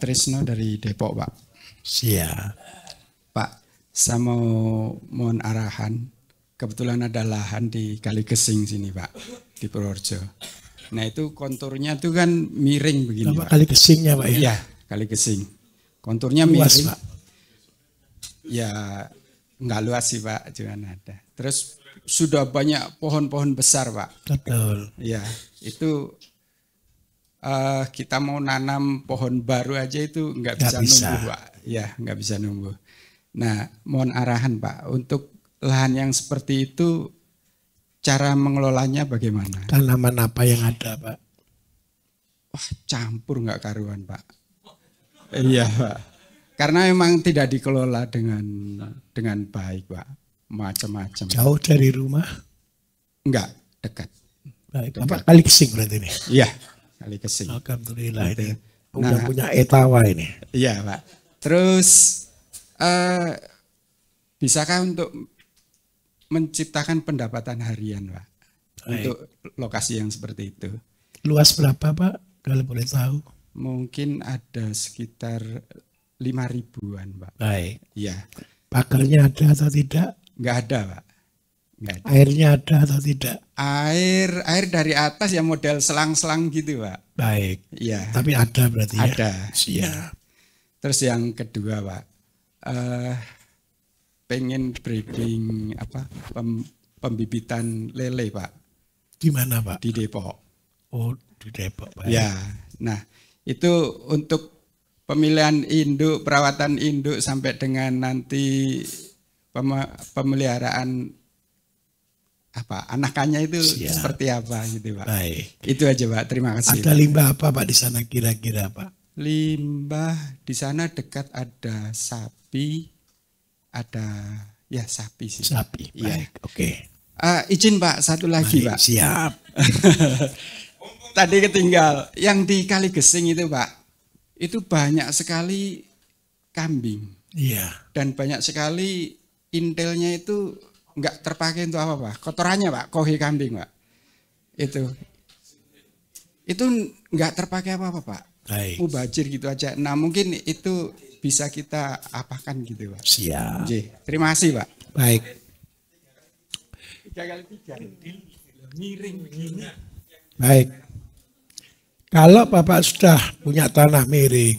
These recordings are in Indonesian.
Pak Trisno dari Depok, Pak. Siap. Pak, saya mau mohon arahan. Kebetulan ada lahan di Kali Gesing sini, Pak, di Purworejo. Nah, itu konturnya itu kan miring begini, Pak. Kali Gesingnya, Pak ya? Iya, Kali Gesing. Konturnya luas, miring. Pak. Ya, enggak luas sih, Pak, cuman ada. Terus sudah banyak pohon-pohon besar, Pak. Betul. Ya, itu kita mau nanam pohon baru aja itu nggak bisa numbuh, Pak. Ya, nggak bisa numbuh. Nah, mohon arahan, Pak, untuk lahan yang seperti itu cara mengelolanya bagaimana? Tanaman apa yang ada, Pak? Wah, campur nggak karuan, Pak. Iya, Pak. Karena memang tidak dikelola dengan baik, Pak. Macam-macam. Jauh dari rumah? Enggak, dekat. Baik. Apa Kali Gesing berarti ini? Iya, Kali Gesing. Alhamdulillah Gitu. ini. Punya etawa ini. Iya, Pak. Terus bisakah untuk menciptakan pendapatan harian, Pak? Baik. Untuk lokasi yang seperti itu. Luas berapa, Pak? Kalau boleh tahu. Mungkin ada sekitar 5.000-an, Pak. Baik. Iya. Pagarnya ada atau tidak? Enggak ada, Pak. Enggak ada. Airnya ada atau tidak? Air dari atas ya model selang-selang gitu, Pak. Baik. Iya. Tapi ada berarti ya? Ada. Siap. Terus yang kedua, Pak, pengen breeding pembibitan lele, Pak. Di mana, Pak? Di Depok. Oh, di Depok, Pak. Ya. Nah, itu untuk pemilihan induk, perawatan induk sampai dengan nanti pemeliharaan anakannya itu seperti apa gitu, Pak. Baik. Itu aja, Pak. Terima kasih. Ada limbah apa, Pak, di sana kira-kira, Pak? Limbah di sana dekat ada sapi, ada ya sapi sih. Sapi. Baik. Ya. Oke. Izin, Pak, satu lagi, Baik, Pak. Siap. Tadi ketinggal. Yang di Kali Gesing itu, Pak, itu banyak sekali kambing. Iya. Dan banyak sekali intelnya itu nggak terpakai untuk apa, Pak? Kotorannya, Pak, kohi kambing, Pak. Itu nggak terpakai apa-apa, Pak. Baik. Mubazir gitu aja. Nah, mungkin itu bisa kita apakan gitu, Pak. Siap. Terima kasih, Pak. Baik. 3x3 miring begini. Baik. Kalau Bapak sudah punya tanah miring,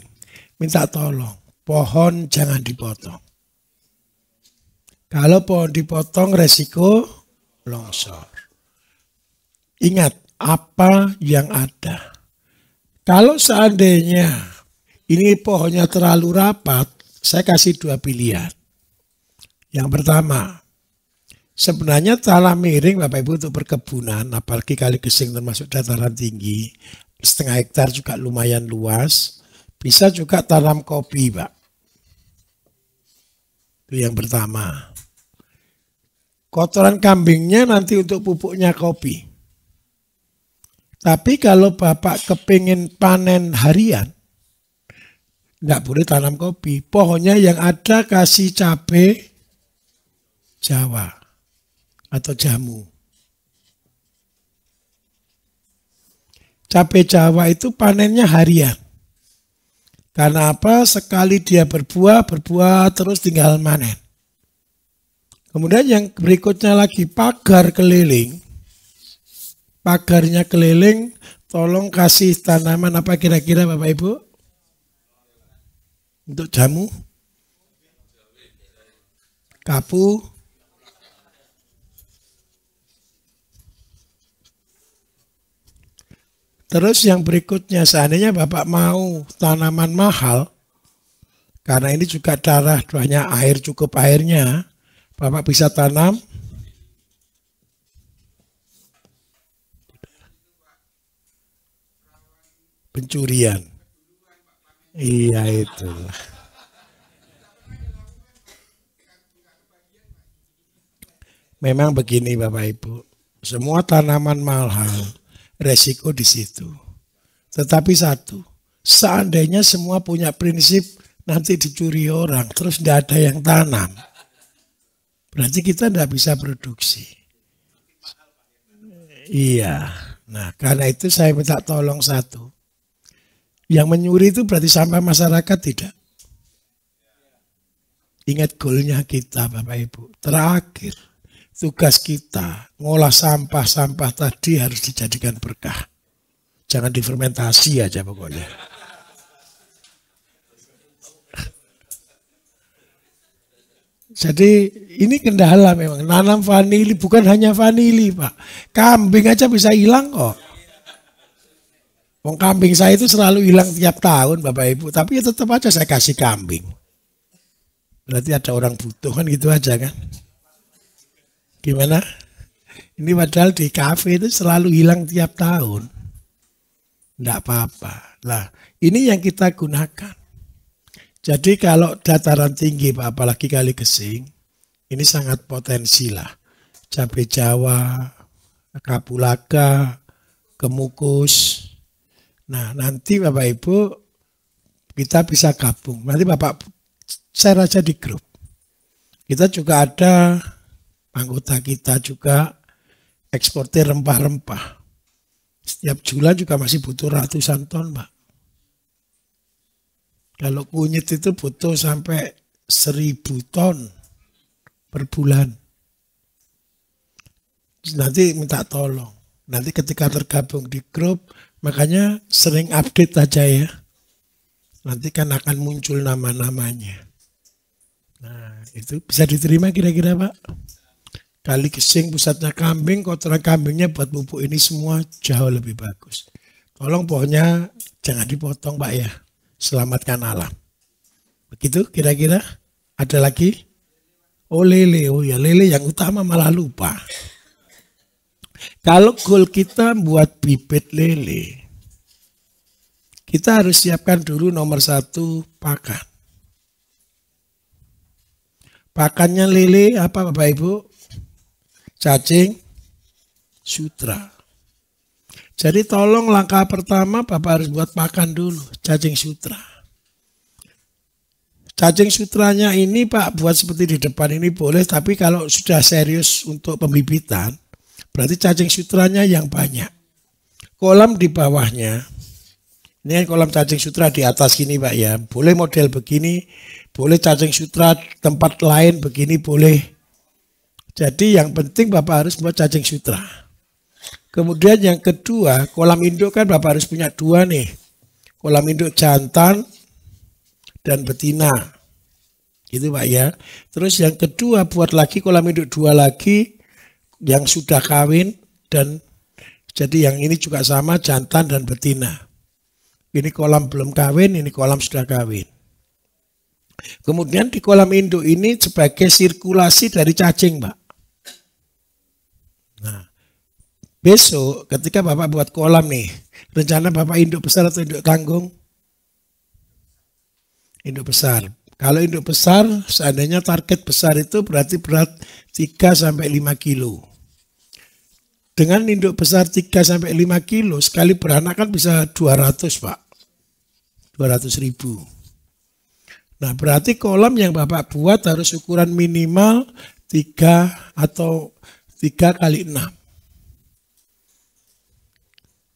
minta tolong, pohon jangan dipotong. Kalau pohon dipotong resiko longsor. Ingat apa yang ada. Kalau seandainya ini pohonnya terlalu rapat, saya kasih dua pilihan. Yang pertama, sebenarnya tanah miring Bapak Ibu untuk perkebunan, apalagi Kali Gesing termasuk dataran tinggi, 0,5 hektar juga lumayan luas, bisa juga tanam kopi, Pak. Itu yang pertama. Kotoran kambingnya nanti untuk pupuknya kopi. Tapi kalau Bapak kepingin panen harian, nggak boleh tanam kopi. Pohonnya yang ada kasih cabai Jawa atau jamu. Cabai Jawa itu panennya harian. Karena apa? Sekali dia berbuah terus tinggal manen. Kemudian yang berikutnya lagi pagar keliling. Pagarnya keliling, tolong kasih tanaman apa kira-kira Bapak Ibu? Untuk jamu? Kapu? Terus yang berikutnya, seandainya Bapak mau tanaman mahal, karena ini juga darah banyak air, cukup airnya, Bapak bisa tanam pencurian. Iya itulah. Memang begini Bapak Ibu, semua tanaman mahal. Resiko di situ. Tetapi satu, seandainya semua punya prinsip nanti dicuri orang, terus tidak ada yang tanam, berarti kita tidak bisa produksi. Iya. Nah, karena itu saya minta tolong satu. Yang menyuri itu berarti sampah masyarakat tidak? Ingat goalnya kita Bapak Ibu. Terakhir, tugas kita ngolah sampah-sampah tadi harus dijadikan berkah. Jangan difermentasi aja pokoknya. Jadi ini kendala memang. Nanam vanili bukan hanya vanili Pak. Kambing aja bisa hilang kok. Wong kambing saya itu selalu hilang tiap tahun Bapak Ibu. Tapi ya tetap aja saya kasih kambing. Berarti ada orang butuh kan gitu aja kan. Gimana? Ini padahal di kafe itu selalu hilang tiap tahun. Enggak apa-apa. Nah ini yang kita gunakan. Jadi kalau dataran tinggi Pak, apalagi Kali Gesing, ini sangat potensi lah. Cabai Jawa, kapulaga, kemukus. Nah nanti Bapak Ibu kita bisa gabung. Nanti Bapak share aja di grup. Kita juga ada anggota kita juga eksportir rempah-rempah. Setiap bulan juga masih butuh ratusan ton Pak. Kalau kunyit itu butuh sampai 1.000 ton per bulan. Nanti minta tolong. Nanti ketika tergabung di grup, makanya sering update aja ya. Nanti kan akan muncul nama-namanya. Nah itu bisa diterima kira-kira Pak. Kali Gesing pusatnya kambing, kotoran kambingnya buat pupuk ini semua jauh lebih bagus. Tolong pohonnya jangan dipotong Pak ya. Selamatkan alam. Begitu kira-kira. Ada lagi? Oh lele. Oh ya lele yang utama malah lupa. Kalau goal kita buat bibit lele. Kita harus siapkan dulu nomor 1 pakan. Pakannya lele apa Bapak Ibu? Cacing sutra. Jadi tolong langkah pertama Bapak harus buat pakan dulu, cacing sutra. Cacing sutranya ini Pak buat seperti di depan ini boleh, tapi kalau sudah serius untuk pembibitan, berarti cacing sutranya yang banyak. Kolam di bawahnya, ini kolam cacing sutra di atas gini Pak ya, boleh model begini, boleh cacing sutra tempat lain begini boleh. Jadi yang penting Bapak harus buat cacing sutra. Kemudian yang kedua, kolam induk kan Bapak harus punya 2 nih. Kolam induk jantan dan betina. Gitu Pak ya. Terus yang kedua buat lagi kolam induk 2 lagi yang sudah kawin dan jadi yang ini juga sama jantan dan betina. Ini kolam belum kawin, ini kolam sudah kawin. Kemudian di kolam induk ini sebagai sirkulasi dari cacing Pak. Nah. Besok ketika Bapak buat kolam nih, rencana Bapak induk besar atau induk tanggung? Induk besar. Kalau induk besar, seandainya target besar itu berarti berat 3-5 kilo. Dengan induk besar 3-5 kilo, sekali beranak kan bisa 200 Pak. 200.000. Nah berarti kolam yang Bapak buat harus ukuran minimal 3 atau 3 kali 6.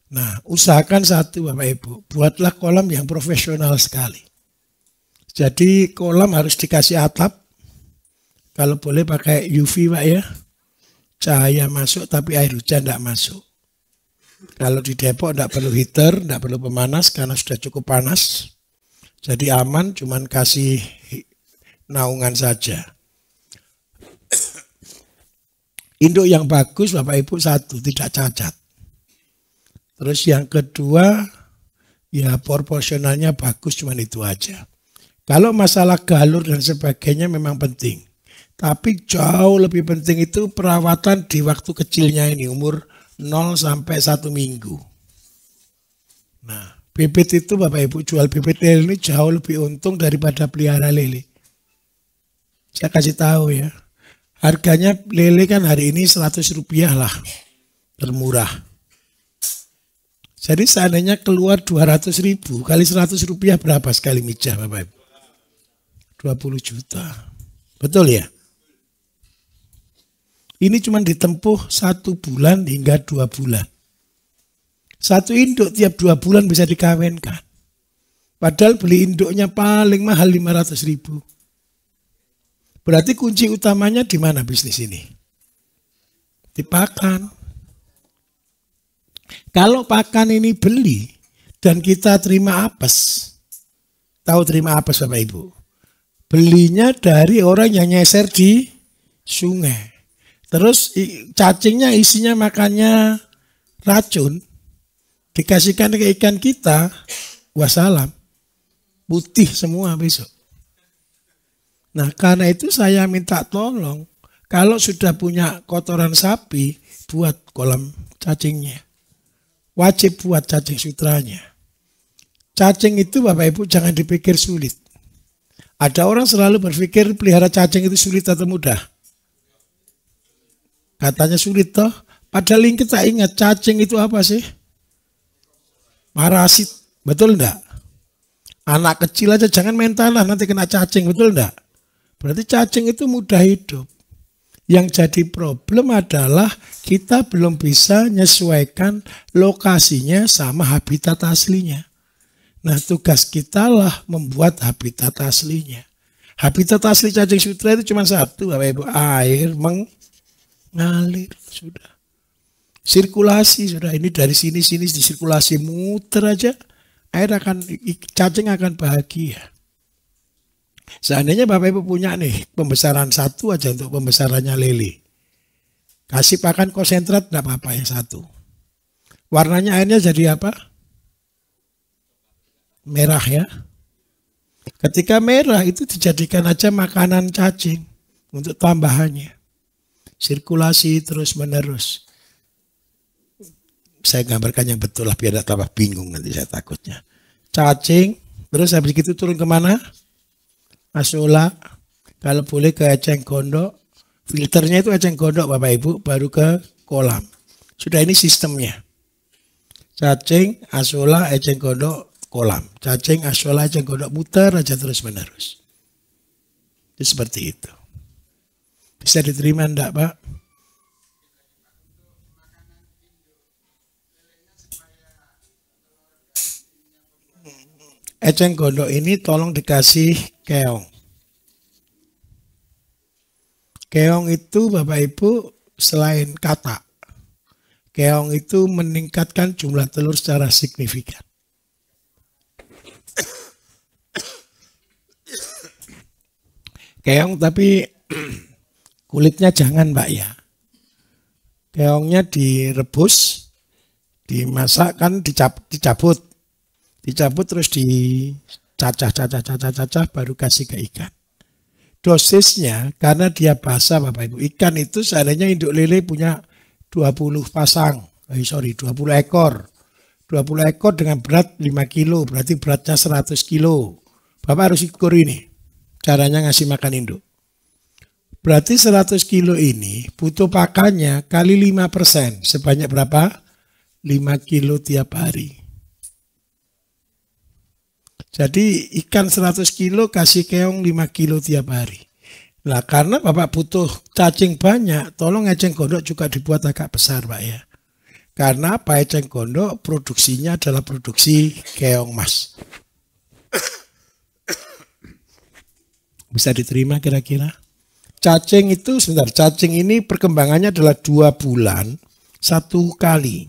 Nah, usahakan satu Bapak Ibu, buatlah kolam yang profesional sekali. Jadi kolam harus dikasih atap, kalau boleh pakai UV Pak ya, cahaya masuk tapi air hujan tidak masuk. Kalau di Depok tidak perlu heater, tidak perlu pemanas karena sudah cukup panas. Jadi aman, cuman kasih naungan saja. Induk yang bagus Bapak Ibu 1, tidak cacat. Terus yang kedua, ya proporsionalnya bagus, cuman itu aja. Kalau masalah galur dan sebagainya memang penting. Tapi jauh lebih penting itu perawatan di waktu kecilnya ini, umur 0 sampai 1 minggu. Nah, bibit itu Bapak Ibu jual bibit lele ini jauh lebih untung daripada pelihara lele. Saya kasih tahu ya. Harganya lele kan hari ini 100 rupiah lah, termurah. Jadi seandainya keluar 200.000 kali 100 rupiah berapa sekali mijah Bapak Ibu? 20 juta. Betul ya? Ini cuma ditempuh 1 bulan hingga 2 bulan. 1 induk tiap 2 bulan bisa dikawinkan. Padahal beli induknya paling mahal 500.000. Berarti kunci utamanya di mana bisnis ini? Di pakan. Kalau pakan ini beli dan kita terima apes, tahu terima apes Bapak Ibu? Belinya dari orang yang nyeser di sungai. Terus cacingnya isinya makannya racun, dikasihkan ke ikan kita, wassalam, putih semua besok. Nah karena itu saya minta tolong, kalau sudah punya kotoran sapi, buat kolam cacingnya. Wajib buat cacing sutranya. Cacing itu Bapak Ibu jangan dipikir sulit. Ada orang selalu berpikir pelihara cacing itu sulit atau mudah. Katanya sulit toh. Padahal kita ingat cacing itu apa sih? Parasit. Betul enggak? Anak kecil aja jangan main tanah nanti kena cacing. Betul enggak? Berarti cacing itu mudah hidup. Yang jadi problem adalah kita belum bisa menyesuaikan lokasinya sama habitat aslinya. Nah tugas kita lah membuat habitat aslinya. Habitat asli cacing sutra itu cuma satu Bapak Ibu. Air mengalir. Sudah. Sirkulasi sudah. Ini dari sini disirkulasi muter aja. Cacing akan bahagia. Seandainya Bapak Ibu punya nih pembesaran satu aja untuk pembesarannya lele. Kasih pakan konsentrat enggak apa-apa yang satu. Warnanya airnya jadi apa? Merah ya. Ketika merah itu dijadikan aja makanan cacing untuk tambahannya. Sirkulasi terus menerus. Saya gambarkan yang betul lah biar tidak tambah bingung nanti saya takutnya. Cacing terus habis itu turun kemana? Asola, kalau boleh ke eceng gondok, filternya itu eceng gondok Bapak Ibu, baru ke kolam. Sudah ini sistemnya. Cacing, asola, eceng gondok, kolam. Cacing, asola, eceng gondok, muter aja terus menerus. Itu seperti itu. Bisa diterima enggak Pak? Eceng gondok ini tolong dikasih keong. Keong itu Bapak Ibu selain katak, keong itu meningkatkan jumlah telur secara signifikan. Keong tapi kulitnya jangan Mbak ya. Keongnya direbus, dimasak kan dicabut terus dicacah baru kasih ke ikan. Dosisnya karena dia basah Bapak Ibu. Ikan itu seandainya induk lele punya 20 pasang. 20 ekor. 20 ekor dengan berat 5 kilo. Berarti beratnya 100 kilo. Bapak harus ukur ini. Caranya ngasih makan induk. Berarti 100 kilo ini butuh pakannya kali 5%. Sebanyak berapa? 5 kilo tiap hari. Jadi ikan 100 kilo kasih keong 5 kilo tiap hari. Nah karena Bapak butuh cacing banyak, tolong eceng gondok juga dibuat agak besar Pak ya. Karena apa? Eceng gondok produksinya adalah produksi keong mas. Bisa diterima kira-kira? Cacing itu sebentar, cacing ini perkembangannya adalah 2 bulan 1 kali.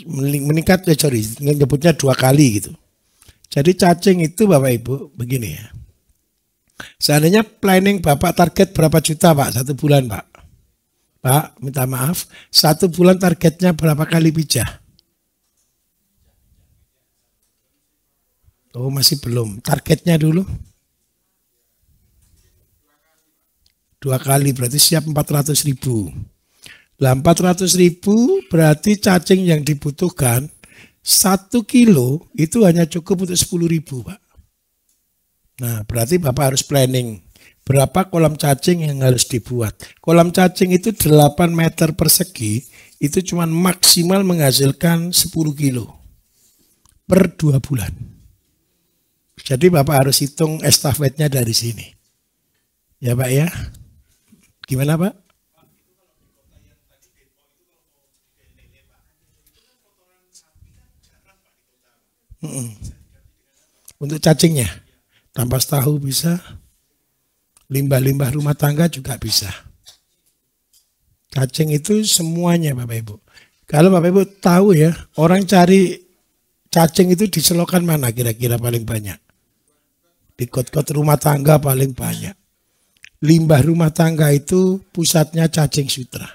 Meningkat nyebutnya 2 kali gitu. Jadi cacing itu Bapak Ibu begini ya. Seandainya planning Bapak target berapa juta Pak 1 bulan Pak? Pak minta maaf 1 bulan targetnya berapa kali pijah? Oh masih belum. Targetnya dulu 2 kali berarti siap 400.000. Lah 400.000 berarti cacing yang dibutuhkan 1 kilo itu hanya cukup untuk 10.000 Pak. Nah berarti Bapak harus planning berapa kolam cacing yang harus dibuat. Kolam cacing itu 8 meter persegi itu cuma maksimal menghasilkan 10 kilo per 2 bulan. Jadi Bapak harus hitung estafetnya dari sini. Ya Pak ya. Gimana Pak? Untuk cacingnya, ampas tahu bisa, limbah-limbah rumah tangga juga bisa. Cacing itu semuanya Bapak Ibu. Kalau Bapak Ibu tahu ya, orang cari cacing itu di selokan mana kira-kira paling banyak? Di got-got rumah tangga paling banyak. Limbah rumah tangga itu pusatnya cacing sutra.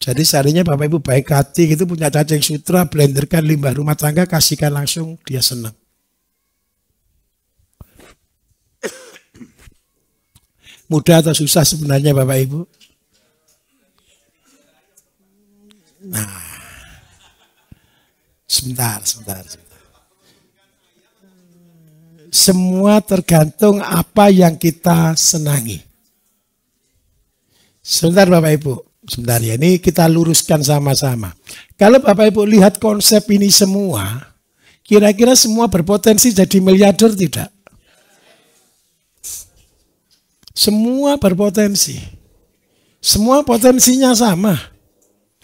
Jadi seandainya Bapak Ibu baik hati gitu punya cacing sutra, blenderkan limbah rumah tangga, kasihkan langsung, dia senang. Mudah atau susah sebenarnya Bapak Ibu? Nah, sebentar. Semua tergantung apa yang kita senangi. Sebentar Bapak Ibu, sebentar ya, ini kita luruskan sama-sama. Kalau Bapak Ibu lihat konsep ini semua, kira-kira semua berpotensi jadi miliarder tidak? Semua berpotensi. Semua potensinya sama.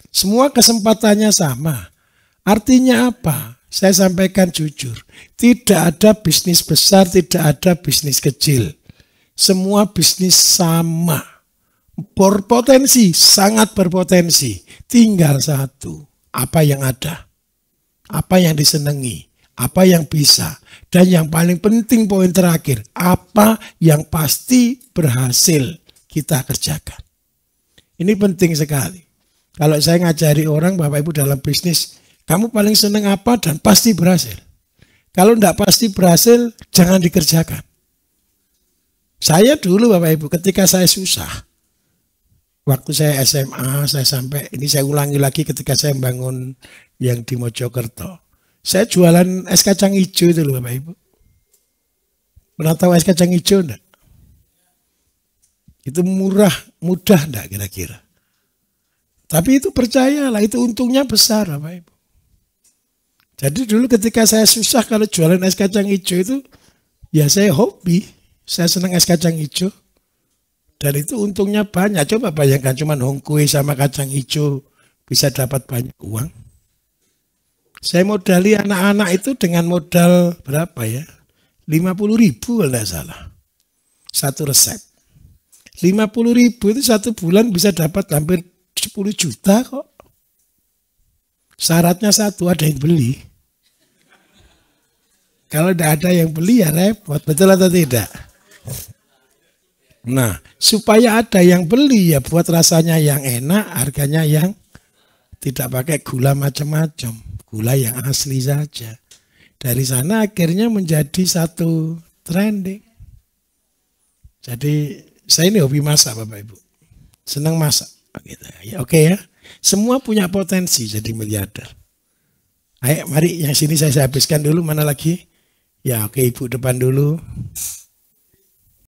Semua kesempatannya sama. Artinya apa? Saya sampaikan jujur. Tidak ada bisnis besar, tidak ada bisnis kecil. Semua bisnis sama. Berpotensi, sangat berpotensi. Tinggal satu. Apa yang ada? Apa yang disenangi? Apa yang bisa? Dan yang paling penting poin terakhir. Apa yang pasti berhasil kita kerjakan? Ini penting sekali. Kalau saya ngajari orang, Bapak Ibu dalam bisnis, kamu paling senang apa dan pasti berhasil. Kalau tidak pasti berhasil, jangan dikerjakan. Saya dulu Bapak Ibu, ketika saya susah, waktu saya SMA, ini saya ulangi lagi ketika saya bangun yang di Mojokerto. Saya jualan es kacang hijau itu loh Bapak Ibu. Pernah tahu es kacang hijau enggak? Itu murah, mudah enggak kira-kira? Tapi itu percayalah, itu untungnya besar Bapak Ibu. Jadi dulu ketika saya susah kalau jualan es kacang hijau itu, ya saya hobi. Saya senang es kacang hijau. Dan itu untungnya banyak. Coba bayangkan cuma hongkui sama kacang hijau bisa dapat banyak uang. Saya modali anak-anak itu dengan modal berapa ya? 50.000 kalau tidak salah. Satu resep. 50.000 itu satu bulan bisa dapat hampir 10 juta kok. Syaratnya satu, ada yang beli. Kalau tidak ada yang beli ya repot, betul atau tidak? Nah, supaya ada yang beli ya buat rasanya yang enak, harganya yang tidak pakai gula macam-macam. Gula yang asli saja. Dari sana akhirnya menjadi satu trending. Jadi saya ini hobi masak Bapak Ibu. Senang masak. Gitu. Ya, oke ya. Semua punya potensi jadi miliarder. Ayo mari yang sini saya habiskan dulu. Mana lagi? Ya oke Ibu depan dulu.